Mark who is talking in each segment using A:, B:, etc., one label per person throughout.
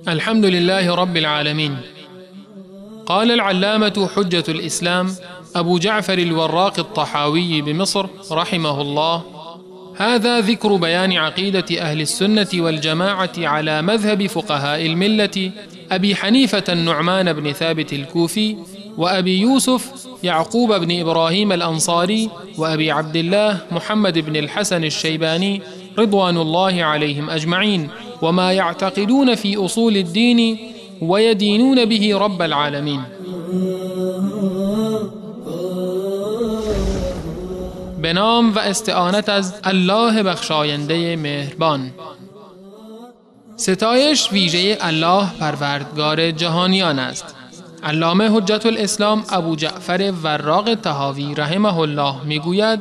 A: الحمد لله رب العالمين. قال العلامة حجة الإسلام أبو جعفر الوراق الطحاوي بمصر رحمه الله: هذا ذكر بيان عقيدة أهل السنة والجماعة على مذهب فقهاء الملة أبي حنيفة النعمان بن ثابت الكوفي، وأبي يوسف يعقوب بن إبراهيم الأنصاري، وأبي عبد الله محمد بن الحسن الشيباني رضوان الله عليهم أجمعين، وما يعتقدون في أصول الدين ويدينون به رب العالمين. به نام و استعانت از الله بخشاینده مهربان. ستایش ویژه الله پروردگار جهانیان است. علامه حجت الاسلام ابو جعفر وراق طحاوی رحمه الله میگوید: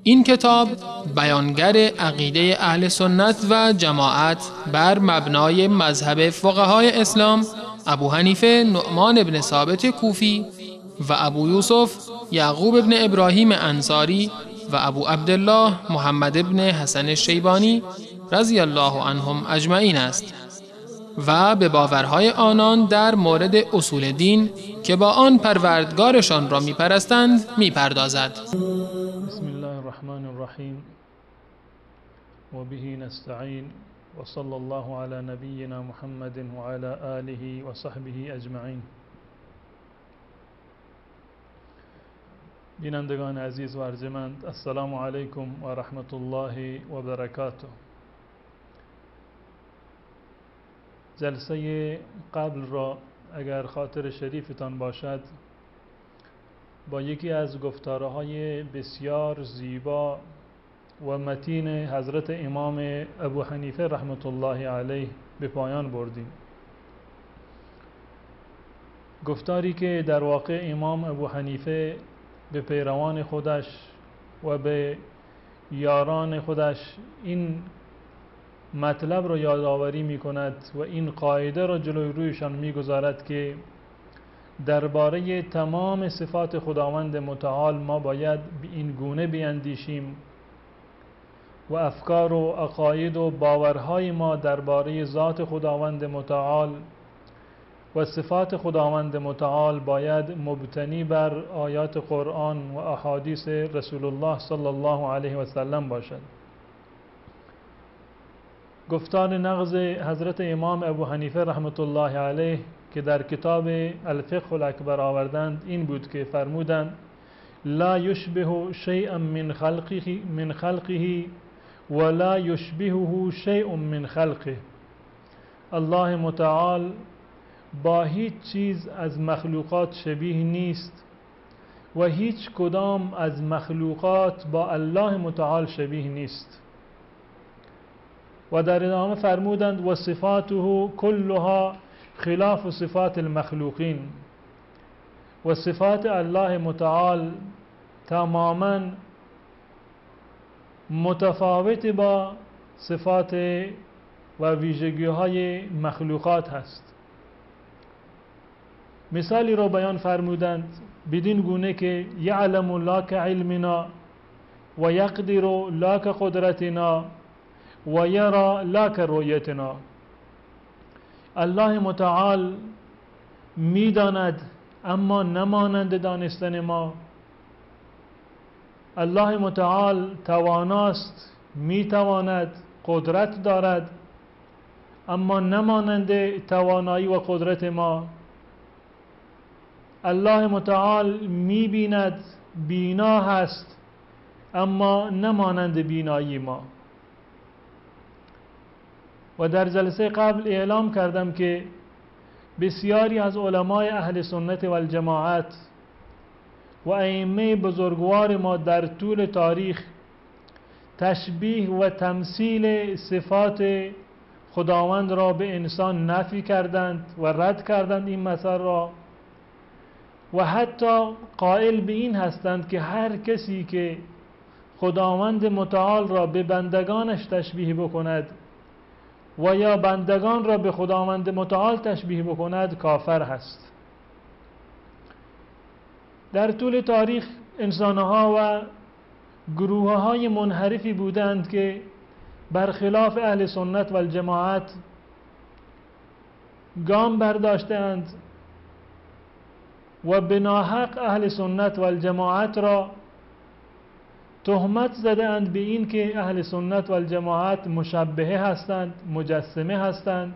A: این کتاب بیانگر عقیده اهل سنت و جماعت بر مبنای مذهب فقهای اسلام ابو حنیفه نعمان بن ثابت کوفی و ابو یوسف یعقوب بن ابراهیم انصاری و ابو عبدالله محمد بن حسن الشیبانی رضی الله عنهم اجمعین است و به باورهای آنان در مورد اصول دین که با آن پروردگارشان را میپرستند میپردازد.
B: بسم الله الرحمن الرحیم و به نستعین و صلی الله علی نبینا محمد و علی آله و صحبه اجمعین. بینندگان عزیز و ارجمند، السلام علیکم و رحمت الله و برکاته. جلسه قبل را اگر خاطر شریفتان باشد با یکی از گفتارهای بسیار زیبا و متین حضرت امام ابو حنیفه رحمت الله علیه به پایان بردیم. گفتاری که در واقع امام ابو حنیفه به پیروان خودش و به یاران خودش این مطلب رو یادآوری می کند و این قاعده را جلوی رویشان می گذارد که درباره تمام صفات خداوند متعال ما باید به این گونه بیندیشیم و افکار و عقاید و باورهای ما درباره ذات خداوند متعال و صفات خداوند متعال باید مبتنی بر آیات قرآن و احادیث رسول الله صلی الله علیه و سلم باشد. گفتار نغز حضرت امام ابو حنیفه رحمت الله علیه که در کتاب الفقه الاکبر آوردند این بود که فرمودند: لا یشبه شیئا من خلقه ولا یشبهه شیء من خلقه. الله متعال با هیچ چیز از مخلوقات شبیه نیست و هیچ کدام از مخلوقات با الله متعال شبیه نیست. و در ادامه فرمودند: و صفاته كلها خلاف صفات المخلوقین. و صفات الله متعال تماما متفاوت با صفات و ویژگی های مخلوقات هست. مثالی رو بیان فرمودند بدین گونه که یعلم لا کعلمنا و یقدر لا کقدرتنا و یرا لا کرؤیتنا. الله متعال میداند اما نمانند دانستن ما. الله متعال تواناست، میتواند، قدرت دارد اما نمانند توانایی و قدرت ما. الله متعال میبیند، بینا هست اما نمانند بینایی ما. و در جلسه قبل اعلام کردم که بسیاری از علمای اهل سنت و الجماعت و ائمه بزرگوار ما در طول تاریخ تشبیه و تمثیل صفات خداوند را به انسان نفی کردند و رد کردند این مسئله را، و حتی قائل به این هستند که هر کسی که خداوند متعال را به بندگانش تشبیه بکند و یا بندگان را به خداوند متعال تشبیه بکند کافر هست. در طول تاریخ انسانها و گروههای منحرفی بودند که برخلاف اهل سنت و الجماعت گام برداشتند و به ناحق اهل سنت و الجماعت را تهمت زدند به این که اهل سنت و الجماعت مشبهه هستند، مجسمه هستند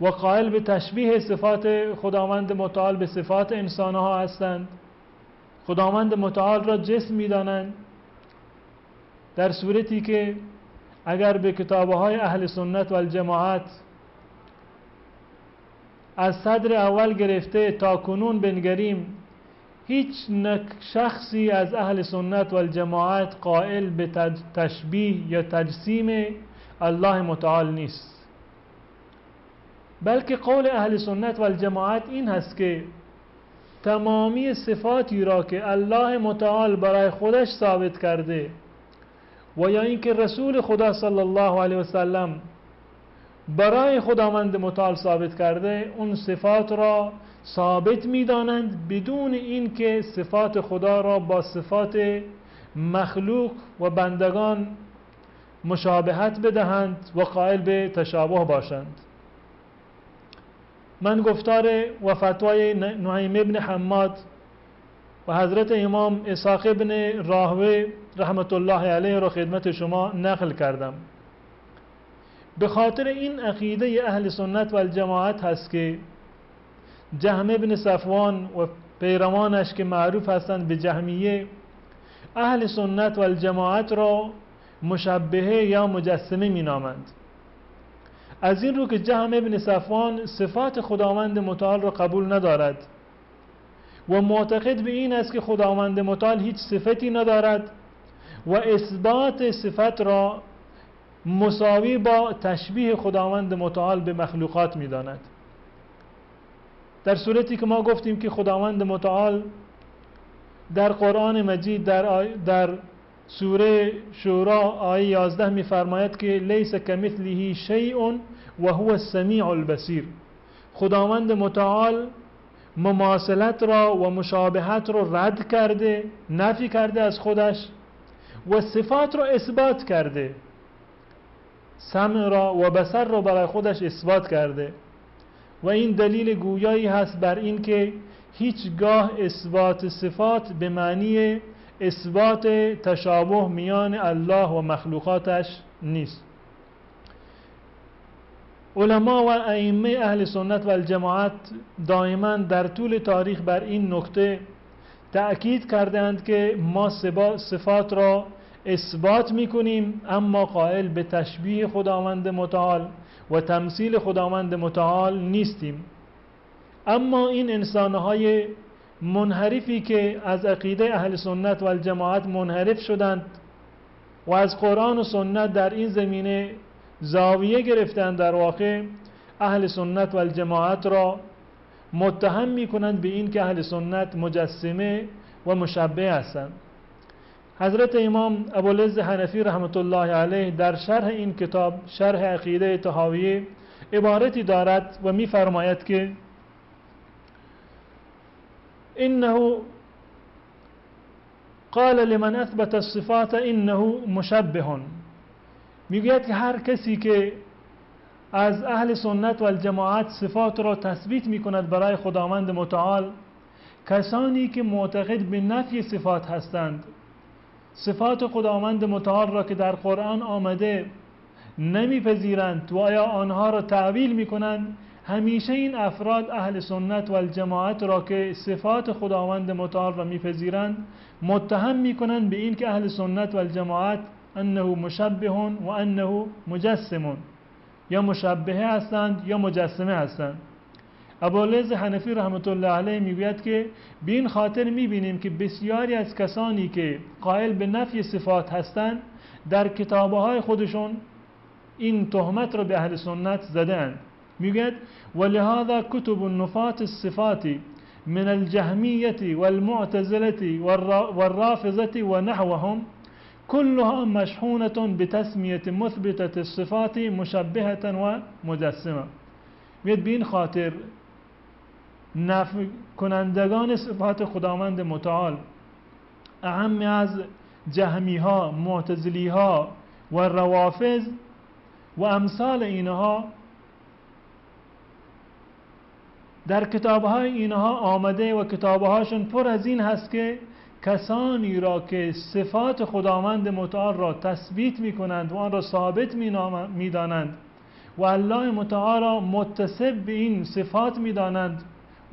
B: و قائل به تشبیه صفات خداوند متعال به صفات انسانها هستند. خداوند متعال را جسم می‌دانند، در صورتی که اگر به کتاب‌های اهل سنت و الجماعت از صدر اول گرفته تا کنون بنگریم، هیچ شخصی از اهل سنت و الجماعت قائل به تشبیه یا تجسیم الله متعال نیست، بلکه قول اهل سنت و الجماعت این هست که تمامی صفاتی را که الله متعال برای خودش ثابت کرده و یا اینکه رسول خدا صلی الله علیه و سلم برای خداوند متعال ثابت کرده، اون صفات را ثابت می‌دانند بدون اینکه صفات خدا را با صفات مخلوق و بندگان مشابهت بدهند و قائل به تشابه باشند. من گفتار و فتوای نعیم ابن حماد و حضرت امام اسحاق ابن راهوی رحمت الله علیه را خدمت شما نقل کردم. به خاطر این عقیده اهل سنت و الجماعت هست که جهم ابن صفوان و پیروانش که معروف هستند به جهمیه، اهل سنت و الجماعت را مشبهه یا مجسمه می نامند. از این رو که جهم ابن صفوان صفات خداوند متعال را قبول ندارد و معتقد به این است که خداوند متعال هیچ صفتی ندارد و اثبات صفت را مساوی با تشبیه خداوند متعال به مخلوقات می داند. در صورتی که ما گفتیم که خداوند متعال در قرآن مجید در سوره شورا آیه 11 می فرماید که لیس کمثله شیء و هو السمیع البصیر. خداوند متعال مماثلت را و مشابهت را رد کرده، نفی کرده از خودش و صفات را اثبات کرده، سمع را و بصر را برای خودش اثبات کرده و این دلیل گویایی هست بر این که هیچگاه اثبات صفات به معنی اثبات تشابه میان الله و مخلوقاتش نیست. علما و ائمه اهل سنت و الجماعت دائما در طول تاریخ بر این نکته تأکید کردند که ما صفات را اثبات میکنیم اما قائل به تشبیه خداوند متعال و تمثیل خداوند متعال نیستیم. اما این انسانهای منحرفی که از عقیده اهل سنت و الجماعت منحرف شدند و از قرآن و سنت در این زمینه زاویه گرفتند، در واقع اهل سنت و الجماعت را متهم میکنند به این که اهل سنت مجسمه و مشبه هستند. حضرت امام ابوالعز حنفی رحمت الله علیه در شرح این کتاب، شرح عقیده طحاویه، عبارتی دارد و می فرماید که انه قال لمن اثبت الصفات انه مشبه. میگوید که هر کسی که از اهل سنت و الجماعت صفات را تثبیت میکند برای خداوند متعال، کسانی که معتقد به نفی صفات هستند، صفات خداوند متعال را که در قرآن آمده نمیپذیرند و آیا آنها را تعویل میکنند، همیشه این افراد اهل سنت و الجماعت را که صفات خداوند متعال را میپذیرند متهم میکنند به این که اهل سنت و الجماعت انه مشبه و انه مجسم، یا مشبهه هستند یا مجسمه هستند. ابوالعز حنفی رحمت الله علیه میگوید که به این خاطر میبینیم که بسیاری از کسانی که قائل به نفی صفات هستند در کتابهای خودشون این تهمت را به اهل سنت زدند. میگوید ولهذا کتب النفات الصفات من الجهمیة والمعتزلة والرافضة ونحوهم كلها مشحونة بتسمية مثبتة الصفات مشبهة و مجسمة. میگوید به این خاطر نفی کنندگان صفات خداوند متعال، اهم از جهمی ها، معتزلی ها و روافض و امثال اینها، در کتابهای اینها آمده و کتابهاشون پر از این هست که کسانی را که صفات خداوند متعال را تثبیت میکنند و آن را ثابت میدانند و الله متعال را متصف به این صفات میدانند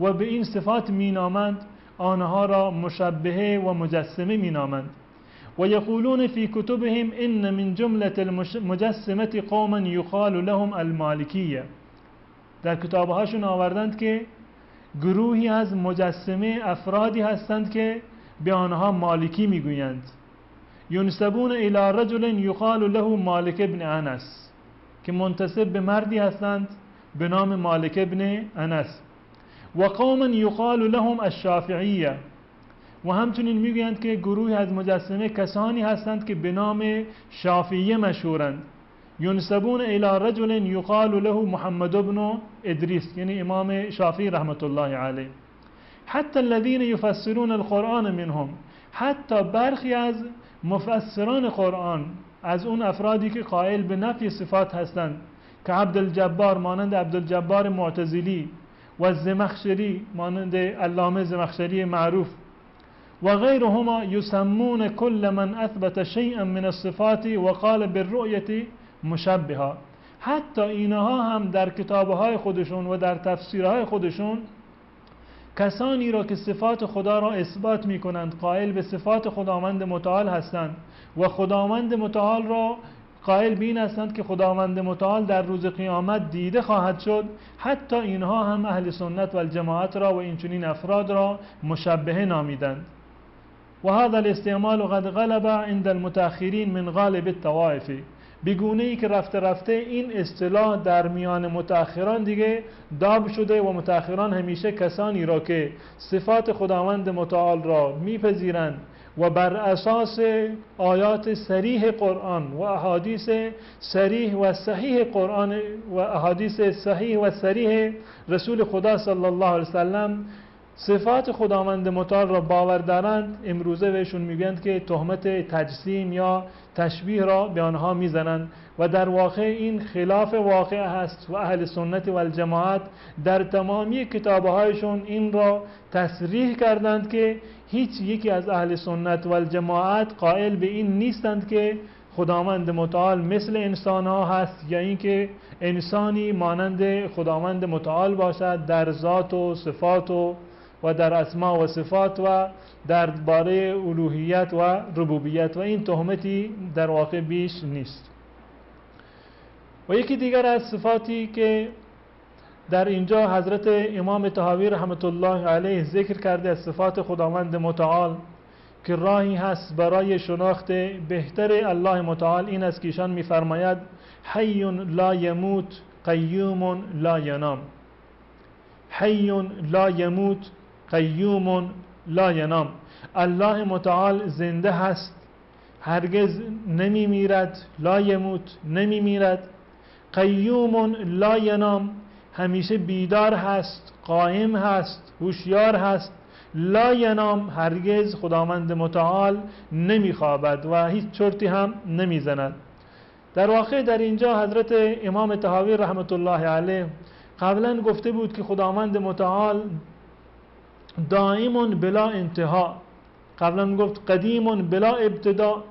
B: و به این صفات مینامند، آنها را مشبهه و مجسمه مینامند. و یقولون فی کتبهم ان من جمله المجسمه قوما یقال لهم المالکیه. در کتابهاشون آوردند که گروهی از مجسمه افرادی هستند که به آنها مالکی میگویند. ینسبون الی رجل یقال له مالک ابن انس، که منتسب به مردی هستند به نام مالک ابن انس. و قوما یقال لهم الشافعیه، و همچنین میگویند که گروهی از مجسمه کسانی هستند که به نام شافعیه مشهورند. ینسبون الی رجل یقال له محمد ابن ادریس، یعنی امام شافعی رحمت الله علیه. حتی الذين يفسرون القرآن منهم، حتی برخی از مفسران قرآن از اون افرادی که قائل به نفی صفات هستند که عبدالجبار مانند عبدالجبار معتزلی و زمخشری مانند علامه زمخشری معروف و غیرهما یسمون كل من اثبت شیئا من الصفات وقال بالرؤیة مشبهه. حتی اینها هم در کتابهای خودشون و در تفسیرهای خودشون کسانی را که صفات خدا را اثبات می کنند قائل به صفات خداوند متعال هستند و خداوند متعال را قائل به این هستند که خداوند متعال در روز قیامت دیده خواهد شد، حتی اینها هم اهل سنت و الجماعت را و اینچنین افراد را مشبهه نامیدند. و هذا الاستعمال قد غلب عند المتأخرین من غالب الطوائف، بگونه ای که رفته رفته این اصطلاح در میان متأخران دیگه داب شده و متأخران همیشه کسانی را که صفات خداوند متعال را میپذیرند و بر اساس آیات صریح قرآن و احادیث صریح و صحیح قرآن و احادیث صحیح و صریح رسول خدا صلی الله علیه وسلم صفات خداوند متعال را باور دارند، امروزه بهشون میگویند که تهمت تجسیم یا تشبیه را به آنها میزنند و در واقع این خلاف واقع هست و اهل سنت و الجماعت در تمامی کتابهایشون این را تصریح کردند که هیچ یکی از اهل سنت و الجماعت قائل به این نیستند که خداوند متعال مثل انسان ها هست یا اینکه انسانی مانند خداوند متعال باشد در ذات و صفات و در اسما و صفات و درباره الوهیت و ربوبیت، و این تهمتی در واقع بیش نیست. و یکی دیگر از صفاتی که در اینجا حضرت امام طحاوی رحمت الله علیه ذکر کرده از صفات خداوند متعال که راهی هست برای شناخت بهتر الله متعال این است که ایشان می‌فرماید حی لا یموت قیوم لا ینام. حی لا یموت قیوم لا ینام. الله متعال زنده هست، هرگز نمی میرد. لا یموت، نمی میرد. قیوم لا ینام، همیشه بیدار هست، قائم هست، هوشیار هست. لا ینام، هرگز خداوند متعال نمی خوابد و هیچ چرتی هم نمی زند. در واقع در اینجا حضرت امام طحاوی رحمت الله علیه قبلا گفته بود که خداوند متعال دائم بلا انتها، قبلا گفت قدیم بلا ابتدا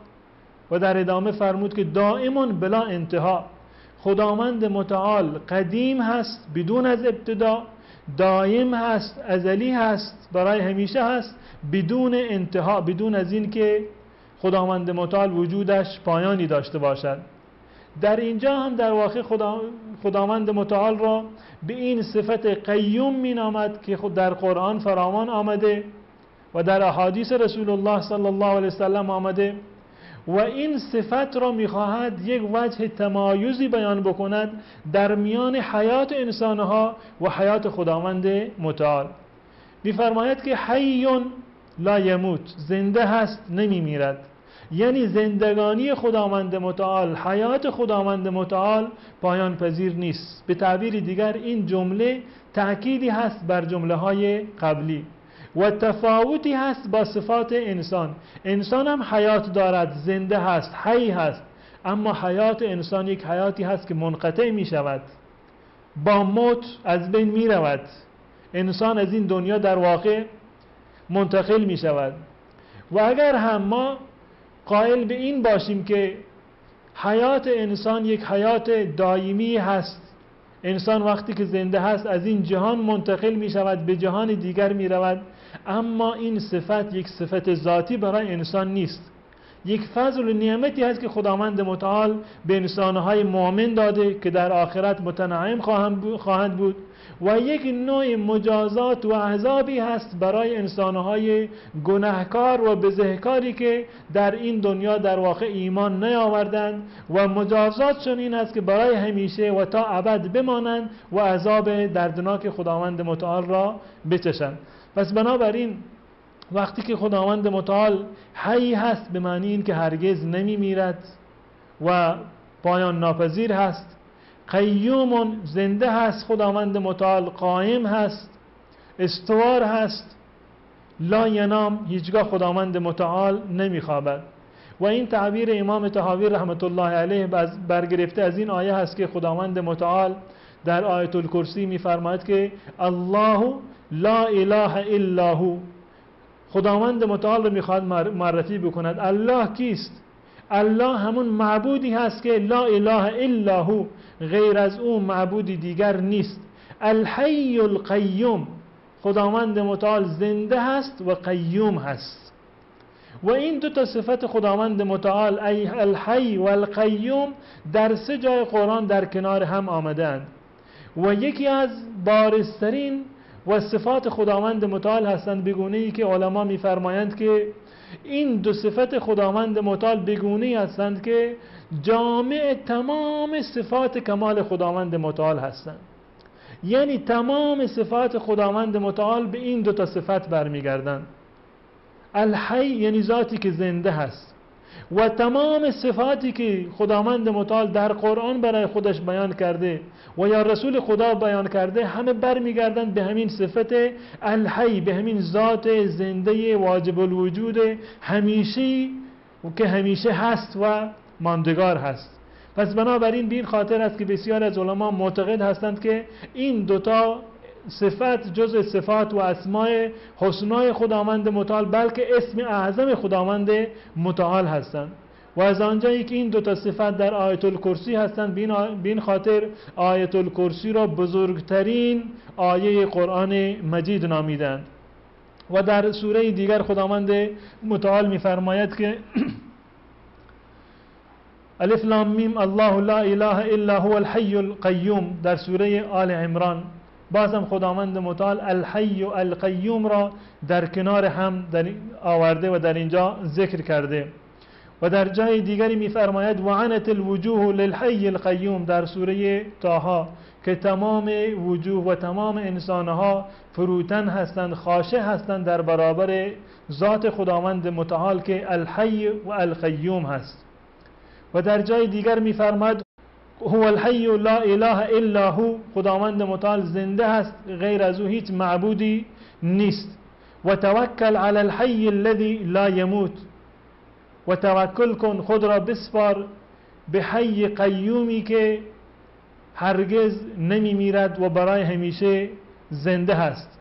B: و در ادامه فرمود که دائم بلا انتها. خداوند متعال قدیم هست بدون از ابتدا، دائم هست، ازلی هست، برای همیشه هست، بدون انتها، بدون از این که خداوند متعال وجودش پایانی داشته باشد. در اینجا هم در واقع خداوند متعال را به این صفت قیوم می نامد که خود در قرآن فراوان آمده و در احادیث رسول الله صلی الله علیه وسلم آمده و این صفت را می خواهد یک وجه تمایزی بیان بکند در میان حیات انسانها و حیات خداوند متعال. می فرماید که حی لا یموت، زنده هست نمی میرد، یعنی زندگانی خداوند متعال، حیات خداوند متعال پایان پذیر نیست. به تعبیر دیگر این جمله تأکیدی هست بر جمله های قبلی و تفاوتی هست با صفات انسان. انسان هم حیات دارد، زنده هست، حی هست، اما حیات انسان یک حیاتی هست که منقطع می شود، با موت از بین می رود. انسان از این دنیا در واقع منتقل می شود. و اگر هم ما قائل به این باشیم که حیات انسان یک حیات دائمی هست، انسان وقتی که زنده هست از این جهان منتقل می شود، به جهان دیگر می رود، اما این صفت یک صفت ذاتی برای انسان نیست، یک فضل و نعمتی هست که خداوند متعال به انسانهای مؤمن داده که در آخرت متنعم خواهند بود، و یک نوع مجازات و عذابی هست برای انسانهای گناهکار و بزهکاری که در این دنیا در واقع ایمان نیاوردند و مجازاتشون این هست که برای همیشه و تا ابد بمانند و عذاب دردناک خداوند متعال را بچشند. پس بنابراین وقتی که خداوند متعال حی هست به معنی این که هرگز نمی میرد و پایان ناپذیر هست، قیوم زنده هست، خداوند متعال قائم هست، استوار هست، لا ینام هیچگاه خداوند متعال نمی خوابد. و این تعبیر امام طحاوی رحمت الله علیه برگرفته از این آیه هست که خداوند متعال در آیت الکرسی می فرماید که الله لا اله الا هو، خداوند متعال رو میخواد معرفی بکند. الله کیست؟ الله همون معبودی هست که لا اله الا هو، غیر از او معبودی دیگر نیست. الحی القیوم، خداوند متعال زنده هست و قیوم هست. و این دو تا صفت خداوند متعال ای الحی و القیوم در 3 جای قرآن در کنار هم آمدند و یکی از بارزترین و صفات خداوند متعال هستند، بگونه ای که علما می‌فرمایند که این دو صفت خداوند متعال بگونه هستند که جامع تمام صفات کمال خداوند متعال هستند. یعنی تمام صفات خداوند متعال به این دو تا صفت برمیگردند. الحی یعنی ذاتی که زنده هست و تمام صفاتی که خداوند متعال در قرآن برای خودش بیان کرده و یا رسول خدا بیان کرده همه برمیگردند به همین صفت الحی، به همین ذات زنده واجب الوجود همیشی که همیشه هست و ماندگار هست. پس بنابراین به این خاطر است که بسیار از علما معتقد هستند که این دوتا صفت جز صفات و اسماء حسنای خداوند متعال بلکه اسم اعظم خداوند متعال هستند. و از آنجایی که این دو تا صفت در آیت الکرسی هستند به این خاطر آیت الکرسی را بزرگترین آیه قرآن مجید نامیدند. و در سوره دیگر خداوند متعال می‌فرماید که الف لام میم الله لا اله الا هو الحی القیوم در سوره آل عمران. بازم خداوند متعال الحی و القیوم را در کنار هم آورده و در اینجا ذکر کرده. و در جای دیگری می‌فرماید وعنت الوجوه للحی القیوم در سوره طه که تمام وجوه و تمام انسانها فروتن هستند، خاشع هستند در برابر ذات خداوند متعال که الحی و القیوم هست. و در جای دیگر می‌فرماید هو الحی لا اله الا هو، خداوند متعال زنده هست، غیر از او هیچ معبودی نیست. و توکل علی الحی الذی لا یموت، و توکل کن، خود را بسپار به حی قیومی که هرگز نمی میرد و برای همیشه زنده هست.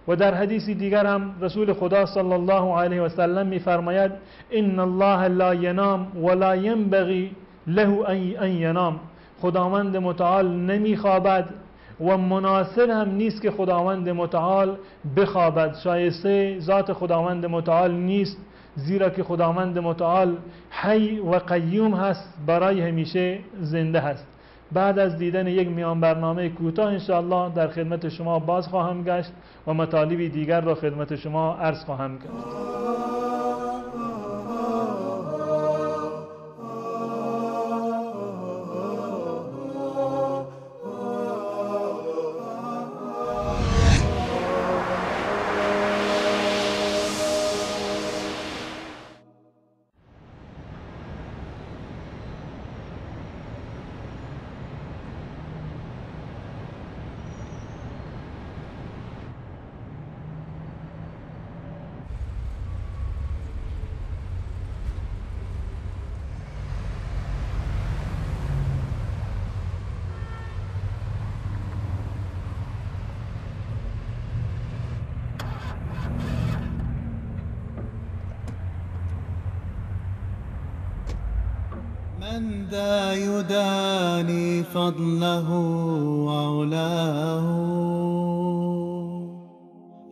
B: و در حدیثی دیگر هم رسول خدا صلی الله علیه و سلم می فرماید ان الله لا ینام ولا ینبغی له ان ینام، خداوند متعال نمی خوابد و مناسب هم نیست که خداوند متعال بخوابد، شایسته ذات خداوند متعال نیست، زیرا که خداوند متعال حی و قیوم هست، برای همیشه زنده هست. بعد از دیدن یک میان برنامه کوتاه انشاءالله در خدمت شما باز خواهم گشت و مطالبی دیگر را خدمت شما عرض خواهم کرد.
C: من ذا يداني فضله وعلاه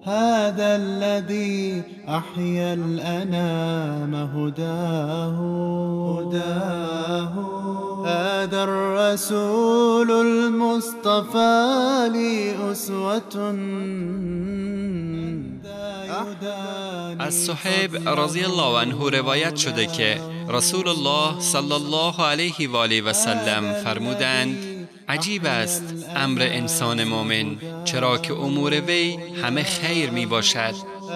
C: هذا الذي أحيا الأنام هداه هذا الرسول المصطفى لي أسوة.
D: از صهیب رضی الله عنه روایت شده که رسول الله صلی الله علیه و آله و سلم فرمودند عجیب است امر انسان مؤمن، چرا که امور وی همه خیر می باشد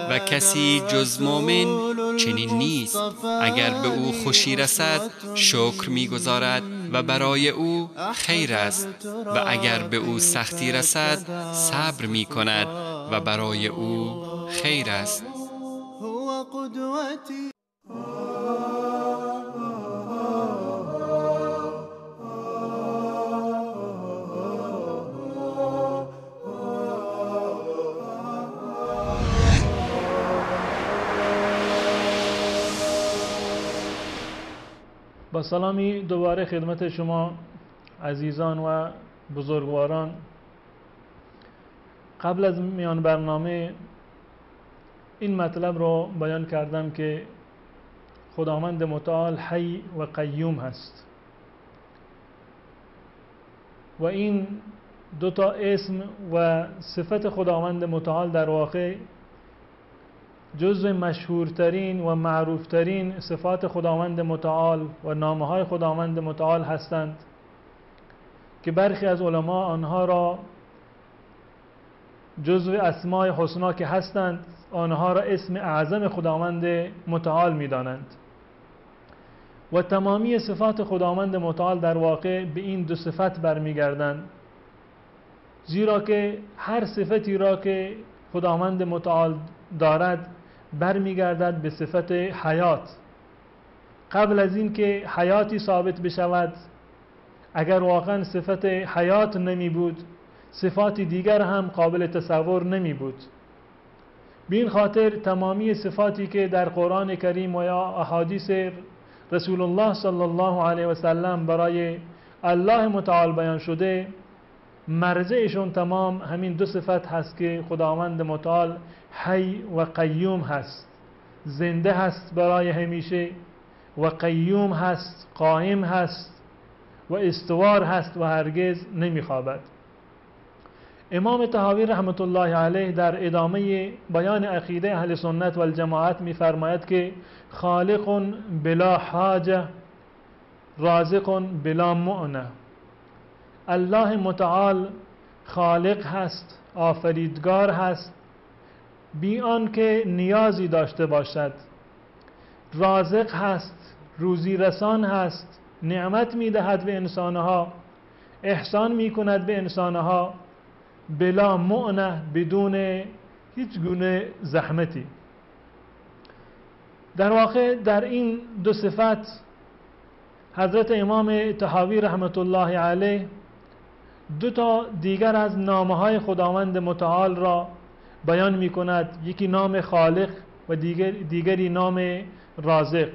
D: و کسی جز مؤمن چنین نیست. اگر به او خوشی رسد شکر می گذارد و برای او خیر است و اگر به او سختی رسد صبر می کند و برای او خیر است.
C: هو قدوتي.
B: با سلامی دوباره خدمت شما عزیزان و بزرگواران. قبل از میان برنامه این مطلب رو بیان کردم که خداوند متعال حی و قیوم هست و این دو تا اسم و صفت خداوند متعال در واقع جزو مشهورترین و معروفترین صفات خداوند متعال و نامه‌های خداوند متعال هستند که برخی از علما آنها را جزو اسماء حسنا که هستند آنها را اسم اعظم خداوند متعال می‌دانند و تمامی صفات خداوند متعال در واقع به این دو صفت برمیگردند، زیرا که هر صفتی را که خداوند متعال دارد برمیگردد به صفت حیات. قبل از این که حیاتی ثابت بشود، اگر واقعا صفت حیات نمی بود صفات دیگر هم قابل تصور نمی بود. به این خاطر تمامی صفاتی که در قرآن کریم و یا احادیث رسول الله صلی الله علیه و سلم برای الله متعال بیان شده مرجعشون تمام همین دو صفت هست که خداوند متعال حی و قیوم هست، زنده هست برای همیشه و قیوم هست، قائم هست و استوار هست و هرگز نمیخوابد. امام طحاوی رحمت الله علیه در ادامه بیان عقیده اهل سنت و الجماعت می‌فرماید که خالق بلا حاجه رازق بلا مؤنه. الله متعال خالق هست، آفریدگار هست بی آنکه نیازی داشته باشد، رازق هست، روزی رسان هست، نعمت میدهد به انسانها، احسان میکند به انسانها بلا مؤنه، بدون هیچ گونه زحمتی. در واقع در این دو صفت حضرت امام طحاوی رحمت الله علیه دو تا دیگر از نامهای خداوند متعال را بیان می کند، یکی نام خالق و دیگری نام رازق،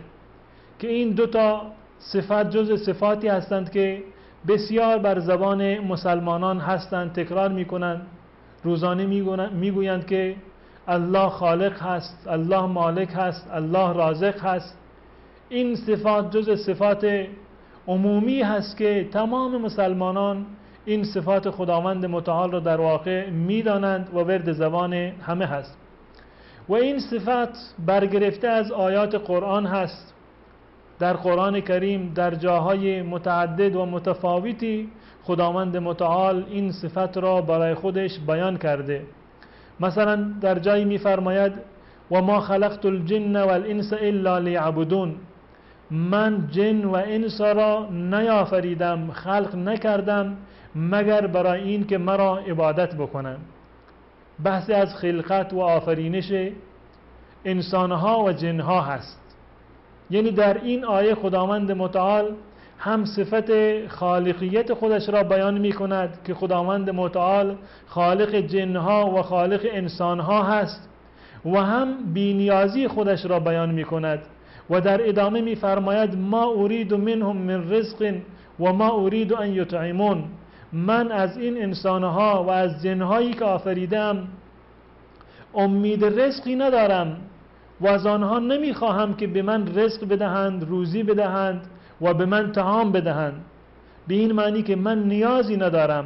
B: که این دو تا صفت جز صفاتی هستند که بسیار بر زبان مسلمانان هستند، تکرار می کنند، روزانه می گویند که الله خالق هست، الله مالک هست، الله رازق هست. این صفات جز صفات عمومی هست که تمام مسلمانان این صفات خداوند متعال را در واقع می‌دانند و ورد زبان همه هست و این صفت برگرفته از آیات قرآن هست. در قرآن کریم در جاهای متعدد و متفاوتی خداوند متعال این صفت را برای خودش بیان کرده. مثلا در جایی می‌فرماید و ما خلقت الجن والانس الا لیعبدون، من جن و انس را نیافریدم، خلق نکردم مگر برای این که مرا عبادت بکنند. بحث از خلقت و آفرینش انسانها و جنها هست. یعنی در این آیه خداوند متعال هم صفت خالقیت خودش را بیان می کند که خداوند متعال خالق جنها و خالق انسانها هست و هم بینیازی خودش را بیان می کند و در ادامه میفرماید ما اريد منهم من رزق و ما اريد ان یطعمون، من از این انسانها و از جنهایی که آفریدم امید رزقی ندارم و از آنها نمیخواهم که به من رزق بدهند، روزی بدهند و به من طعام بدهند، به این معنی که من نیازی ندارم.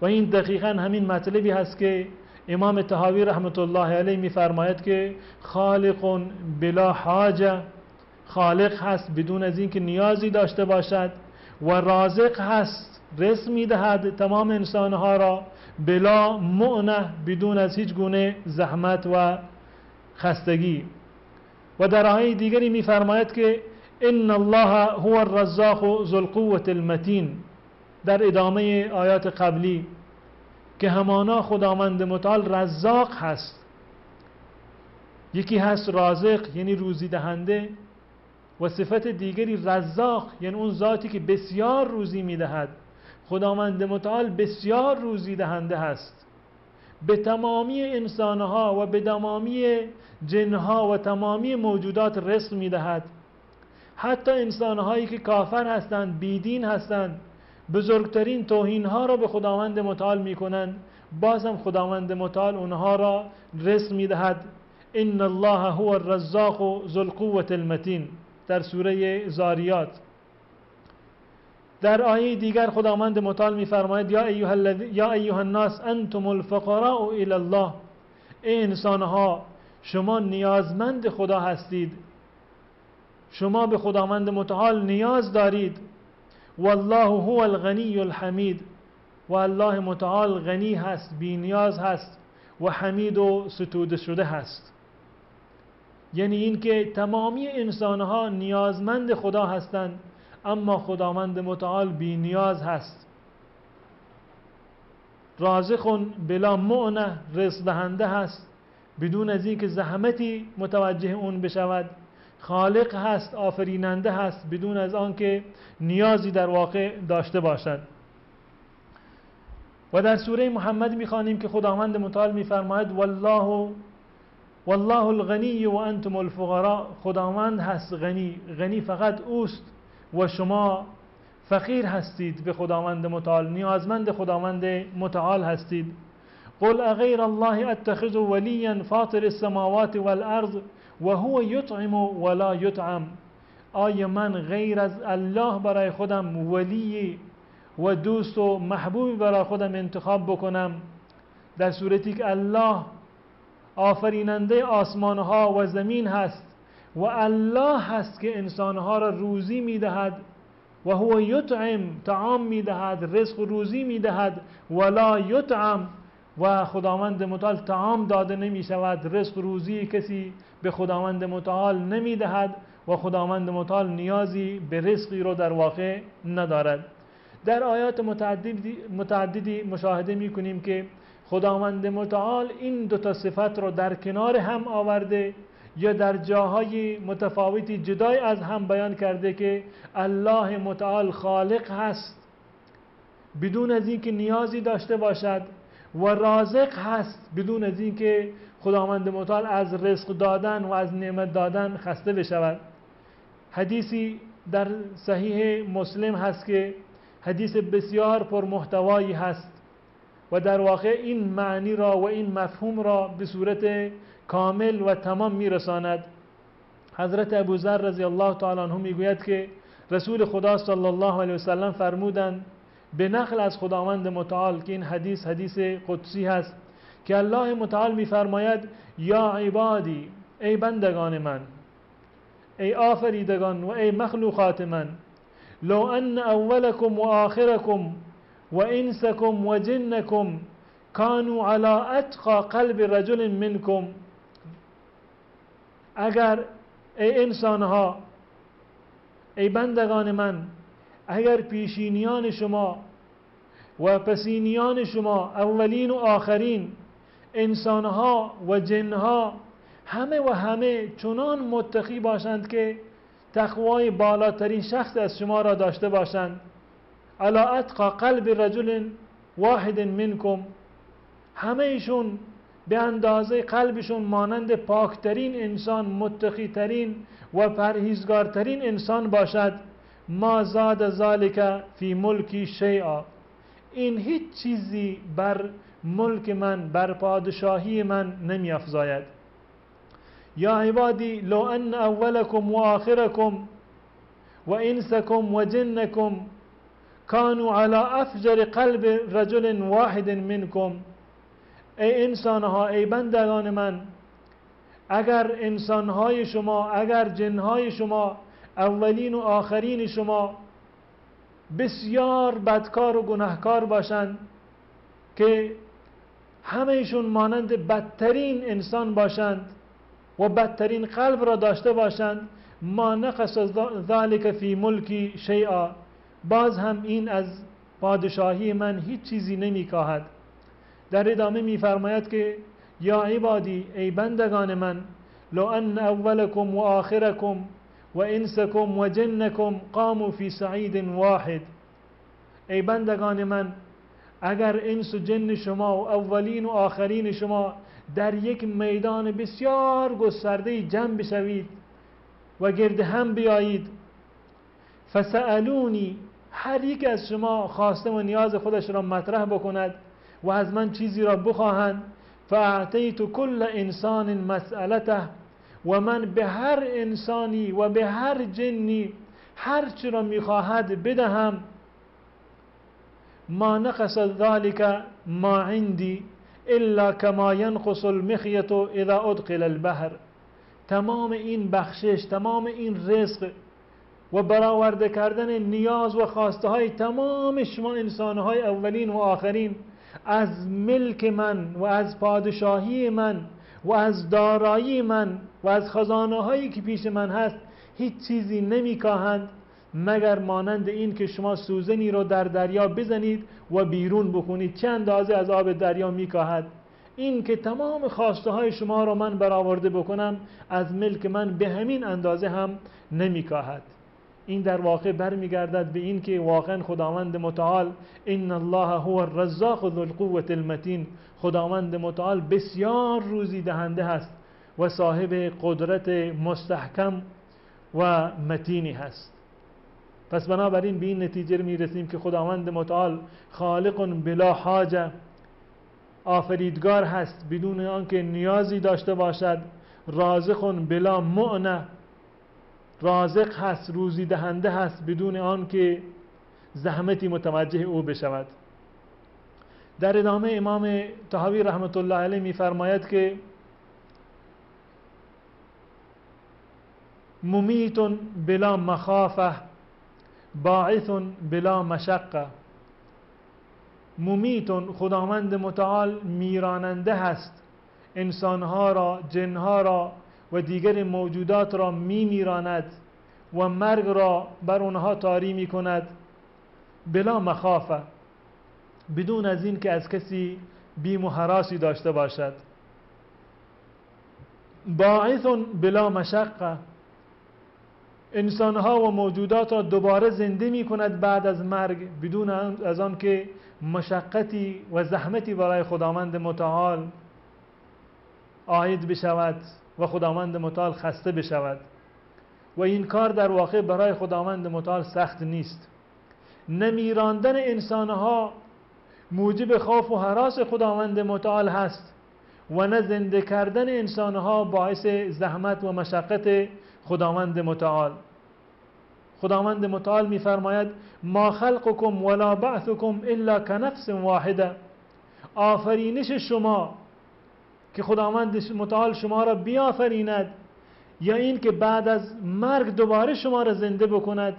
B: و این دقیقاً همین مطلبی هست که امام طحاوی رحمت الله علیه میفرماید که خالق بلا حاجه، خالق هست بدون از اینکه نیازی داشته باشد، و رازق هست رزق میدهد تمام انسانها را بلا مؤنه، بدون از هیچ گونه زحمت و خستگی. و در آیه دیگری میفرماید که ان الله هو الرزاق ذو القوة المتین، در ادامه آیات قبلی، که همانا خداوند متعال رزاق هست. یکی هست رازق یعنی روزی دهنده، و صفت دیگری رزاق یعنی اون ذاتی که بسیار روزی میدهد. خداوند متعال بسیار روزی دهنده هست، به تمامی انسانها و به تمامی جنها و تمامی موجودات رزق میدهد. حتی انسانهایی که کافر هستند، بیدین هستند، بزرگترین توهینها را به خداوند متعال میکنند، بازم خداوند متعال اونها را رزق میدهد. ان الله هو الرزاق ذو القوة المتین در سوره زاریات. در آیه دیگر خداوند متعال میفرماید یا ایها الناس انتم الفقراء الی الله، ای انسانها شما نیازمند خدا هستید، شما به خداوند متعال نیاز دارید. والله هو الغنی الحمید، و الله متعال غنی هست، بی نیاز هست، و حمید و ستوده شده هست. یعنی این که تمامی انسانها نیازمند خدا هستند، اما خداوند متعال بی نیاز هست. رازق بلا مؤنه، رزق دهنده هست بدون از اینکه زحمتی متوجه اون بشود. خالق هست، آفریننده هست بدون از آنکه نیازی در واقع داشته باشد. و در سوره محمد میخوانیم که خداوند متعال میفرماید والله الغنی و انتم الفقراء، خداوند هست غنی، غنی فقط اوست و شما فقیر هستید به خداوند متعال، نیازمند خداوند متعال هستید. قل اغیر الله اتخذ ولیا فاطر السماوات والارض و هو یطعم ولا یطعم، آیا من غیر از الله برای خودم ولی و دوست و محبوبی برای خودم انتخاب بکنم، در صورتی که الله آفریننده آسمانها و زمین هست و الله هست که انسانها را روزی میدهد، و هو یطعم، طعام میدهد، رزق و روزی میدهد، ولا یطعم، و خداوند متعال طعام داده نمی شود، رزق و روزی کسی به خداوند متعال نمی دهد و خداوند متعال نیازی به رزقی رو در واقع ندارد. در آیات متعددی مشاهده می کنیم که خداوند متعال این دو تا صفت رو در کنار هم آورده یا در جاهای متفاوتی جدای از هم بیان کرده که الله متعال خالق هست بدون از اینکه نیازی داشته باشد، و رازق هست بدون از اینکه خداوند متعال از رزق دادن و از نعمت دادن خسته بشود. حدیثی در صحیح مسلم هست که حدیث بسیار پرمحتوایی هست و در واقع این معنی را و این مفهوم را به صورت کامل و تمام میرساند. حضرت ابوذر رضی الله تعالی عنه میگوید که رسول خدا صلی الله علیه و سلم فرمودند به نقل از خداوند متعال که این حدیث قدسی هست که الله متعال میفرماید یا عبادی، ای بندگان من، ای آفریدگان و ای مخلوقات من، لو ان اولکم و آخرکم و انسکم و جنکم کانوا علی اتقى قلب رجل منکم، اگر ای انسانها، ای بندگان من، اگر پیشینیان شما و پسینیان شما، اولین و آخرین، انسانها و جنها، همه چنان متقی باشند که تقوای بالاترین شخص از شما را داشته باشند، علی اتقى قلب رجل واحد منکم، همه ایشون به اندازه قلبشون مانند پاکترین انسان، متقیترین و پرهیزگارترین انسان باشد، ما زاد ذالک فی ملکی شیئا، این هیچ چیزی بر ملک من، بر پادشاهی من نمی افزاید. یا عبادی لو ان اولکم و آخرکم و انسکم و جنکم کانوا علی افجر قلب رجل واحد منکم، ای انسانها، ای بندگان من، اگر انسانهای شما، اگر جنهای شما، اولین و آخرین شما بسیار بدکار و گناهکار باشند که همهشون مانند بدترین انسان باشند و بدترین قلب را داشته باشند، ما نقص ذالک فی ملکی شیئا، باز هم این از پادشاهی من هیچ چیزی نمی کاهد. در ادامه می فرماید که یا عبادی، ای بندگان من، لو ان اولکم و آخرکم و انسکم و جنکم قاموا فی صعید واحد، ای بندگان من، اگر انس و جن شما و اولین و آخرین شما در یک میدان بسیار گسترده جمع بشوید و گرد هم بیایید، فسألونی، هر یک از شما خواسته و نیاز خودش را مطرح بکند و از من چیزی را بخواهند، فاعطیت کل انسان مسئلته، و من به هر انسانی و به هر جنی هر چی را میخواهد بدهم، ما نقص ذلك ما عندي الا كما ينقص المخيط اذا ادخل البحر، تمام این بخشش، تمام این رزق و برآورده کردن نیاز و خواسته های تمام شما انسان های اولین و آخرین از ملک من و از پادشاهی من و از دارایی من و از خزانه هایی که پیش من هست هیچ چیزی نمی کاهند مگر مانند این که شما سوزنی رو در دریا بزنید و بیرون بکنید، چه اندازه از آب دریا می کاهد. این که تمام خواسته های شما رو من برآورده بکنم از ملک من به همین اندازه هم نمی کاهد. این در واقع برمیگردد به این که واقعا خداوند متعال ان الله هو الرزاق ذو القوة المتین، خداوند متعال بسیار روزی دهنده هست و صاحب قدرت مستحکم و متینی هست. پس بنابراین به این نتیجه میرسیم که خداوند متعال خالق بلا حاجه، آفریدگار هست بدون آنکه نیازی داشته باشد، رازق بلا معنه، رازق هست، روزی دهنده هست بدون آنکه زحمتی متوجه او بشود. در ادامه امام طحاوی رحمت الله علیه میفرماید که ممیت بلا مخافه باعث بلا مشقه، ممیت، خداوند متعال میراننده هست، انسانها را، جنها را و دیگر موجودات را میراند و مرگ را بر اونها طاری میکند، بلا مخافه، بدون از این که از کسی بیم و هراسی داشته باشد، باعث بلا مشقه، انسانها و موجودات را دوباره زنده می کند بعد از مرگ بدون از آن که مشقتی و زحمتی برای خداوند متعال عاید بشود و خداوند متعال خسته بشود. و این کار در واقع برای خداوند متعال سخت نیست. نمیراندن انسانها موجب خوف و هراس خداوند متعال هست و نه زنده کردن انسانها باعث زحمت و مشقت خداوند متعال. خداوند متعال می‌فرماید ما خلقكم ولا بعثكم الا كنفس واحده، آفرینش شما که خداوند متعال شما را بیافریند یا این که بعد از مرگ دوباره شما را زنده بکند،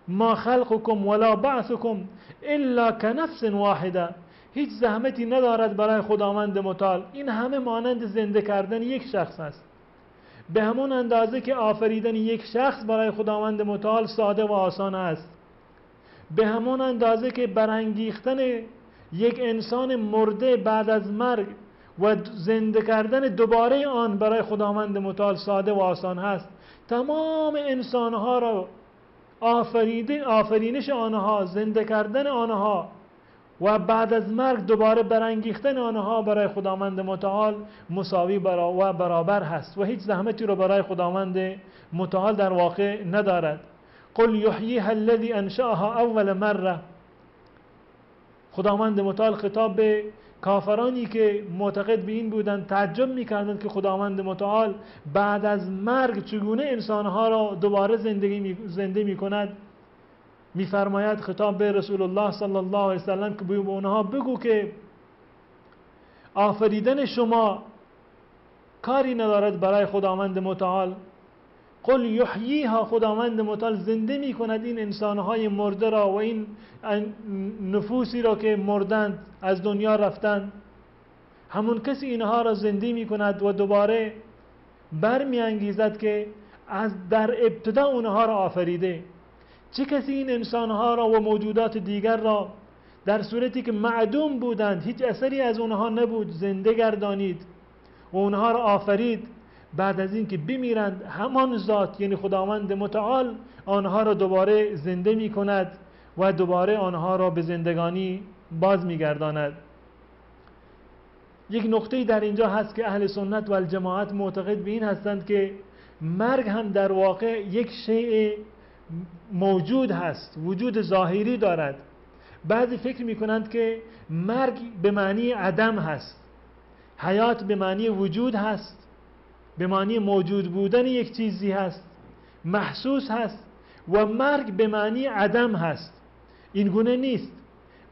B: ما خلقكم ولا بعثكم الا كنفس واحده، هیچ زحمتی ندارد برای خداوند متعال، این همه مانند زنده کردن یک شخص است. به همون اندازه که آفریدن یک شخص برای خداوند متعال ساده و آسان است، به همون اندازه که برانگیختن یک انسان مرده بعد از مرگ و زنده کردن دوباره آن برای خداوند متعال ساده و آسان هست. تمام انسانها را آفرینش آنها، زنده کردن آنها و بعد از مرگ دوباره برانگیختن آنها برای خداوند متعال مساوی و برابر هست و هیچ زحمتی رو برای خداوند متعال در واقع ندارد. قل یحییها الذی انشأها اول مره. خداوند متعال خطاب به کافرانی که معتقد به این بودند تعجب می‌کردند که خداوند متعال بعد از مرگ چگونه انسانها را دوباره زنده می‌کند، می‌فرماید خطاب به رسول الله صلی الله علیه وسلم که به اونها بگو که آفریدن شما کاری ندارد برای خداوند متعال. قل یحییها، خداوند متعال زنده می کند این انسانهای مرده را و این نفوسی را که مردند از دنیا رفتند. همون کسی اینها را زنده می کند و دوباره برمی انگیزد که از در ابتدا اونها را آفریده. چه کسی این انسانها را و موجودات دیگر را در صورتی که معدوم بودند، هیچ اثری از اونها نبود، زنده گردانید و اونها را آفرید. بعد از این که بمیرند همان ذات یعنی خداوند متعال آنها را دوباره زنده می کند و دوباره آنها را به زندگانی باز می گرداند. یک نقطه در اینجا هست که اهل سنت و الجماعت معتقد به این هستند که مرگ هم در واقع یک شیء موجود هست، وجود ظاهری دارد. بعضی فکر می کنند که مرگ به معنی عدم هست، حیات به معنی وجود هست، به معنی موجود بودن یک چیزی هست، محسوس هست، و مرگ به معنی عدم هست. این گونه نیست،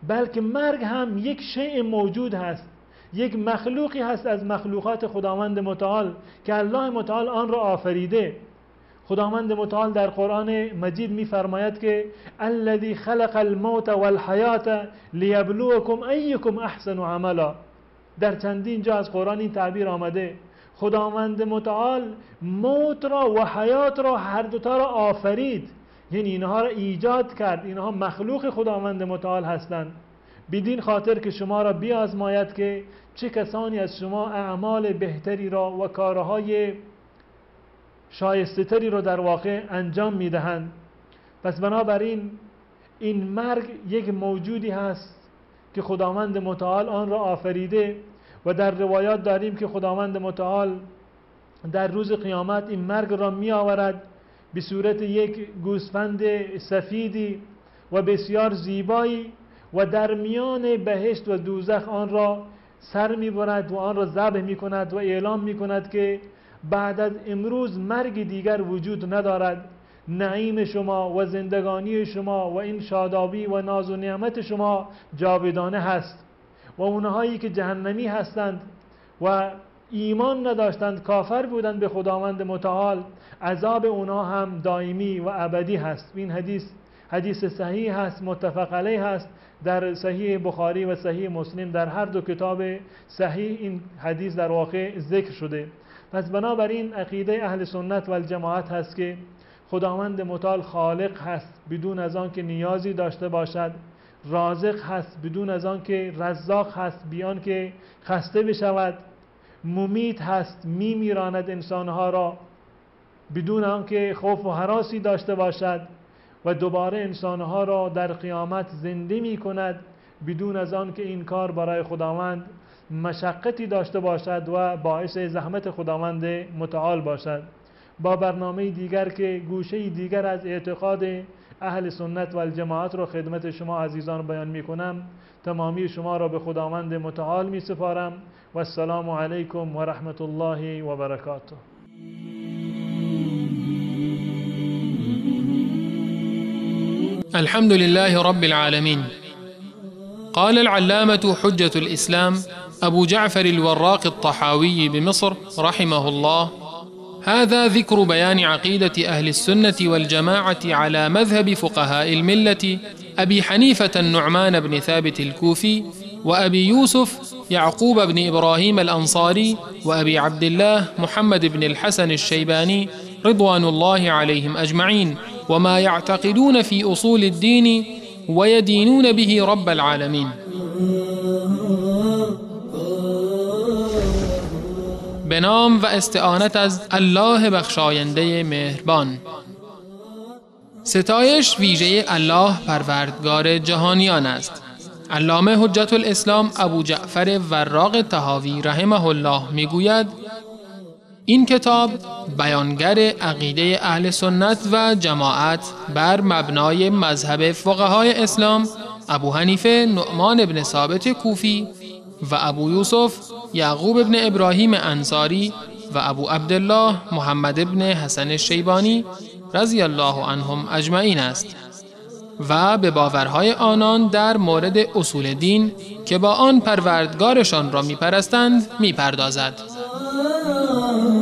B: بلکه مرگ هم یک شیء موجود هست، یک مخلوقی هست از مخلوقات خداوند متعال که الله متعال آن را آفریده. خداوند متعال در قرآن مجید می فرماید که الذی خلق الموت والحیات لیبلوکم ایکم احسن عملا. در چندین جا از قرآن این تعبیر آمده. خداوند متعال موت را و حیات را هر دوتا را آفرید، یعنی اینها را ایجاد کرد. اینها مخلوق خداوند متعال هستند بدین خاطر که شما را بیازماید که چه کسانی از شما اعمال بهتری را و کارهای شایسته تری را در واقع انجام میدهند. پس بنابراین این مرگ یک موجودی هست که خداوند متعال آن را آفریده و در روایات داریم که خداوند متعال در روز قیامت این مرگ را می آورد به صورت یک گوسفند سفیدی و بسیار زیبایی و در میان بهشت و دوزخ آن را سر می برد و آن را ذبح می کند و اعلام می کند که بعد از امروز مرگ دیگر وجود ندارد. نعیم شما و زندگانی شما و این شادابی و ناز و نعمت شما جاودانه هست و اونهایی که جهنمی هستند و ایمان نداشتند، کافر بودند به خداوند متعال، عذاب اونها هم دائمی و ابدی هست. این حدیث صحیح هست، متفق علیه هست، در صحیح بخاری و صحیح مسلم در هر دو کتاب صحیح این حدیث در واقع ذکر شده. پس بنابراین عقیده اهل سنت و الجماعت هست که خداوند متعال خالق هست بدون از آن که نیازی داشته باشد، رازق هست بدون از آن که رزاق هست بیان که خسته بشود، ممیت هست میراند انسانها را بدون آن که خوف و هراسی داشته باشد و دوباره انسانها را در قیامت زنده می کند بدون از آن که این کار برای خداوند مشقتی داشته باشد و باعث زحمت خداوند متعال باشد. با برنامه دیگر که گوشه دیگر از اعتقاد اهل سنت و الجماعت را خدمت شما عزیزان بیان می کنم. تمامی شما را به خداوند متعال می سپارم و السلام علیکم و رحمت الله و برکاته.
A: الحمد لله رب العالمين. قال العلامة حجة الإسلام أبو جعفر الوراق الطحاوي بمصر رحمه الله: هذا ذكر بيان عقيدة أهل السنة والجماعة على مذهب فقهاء الملة أبي حنيفة النعمان بن ثابت الكوفي وأبي يوسف يعقوب بن إبراهيم الأنصاري وأبي عبد الله محمد بن الحسن الشيباني رضوان الله عليهم أجمعين، وما يعتقدون في أصول الدين ويدينون به رب العالمين. به نام و استعانت از الله بخشاینده مهربان. ستایش ویژه الله پروردگار جهانیان است. علامه حجت الاسلام ابو جعفر وراق طحاوی رحمه الله میگوید این کتاب بیانگر عقیده اهل سنت و جماعت بر مبنای مذهب فقهای اسلام ابو حنیفه نعمان بن ثابت کوفی و ابو یوسف یعقوب بن ابراهیم انصاری و ابو عبدالله محمد بن حسن الشیبانی رضی الله عنهم اجمعین است و به باورهای آنان در مورد اصول دین که با آن پروردگارشان را میپرستند میپردازد.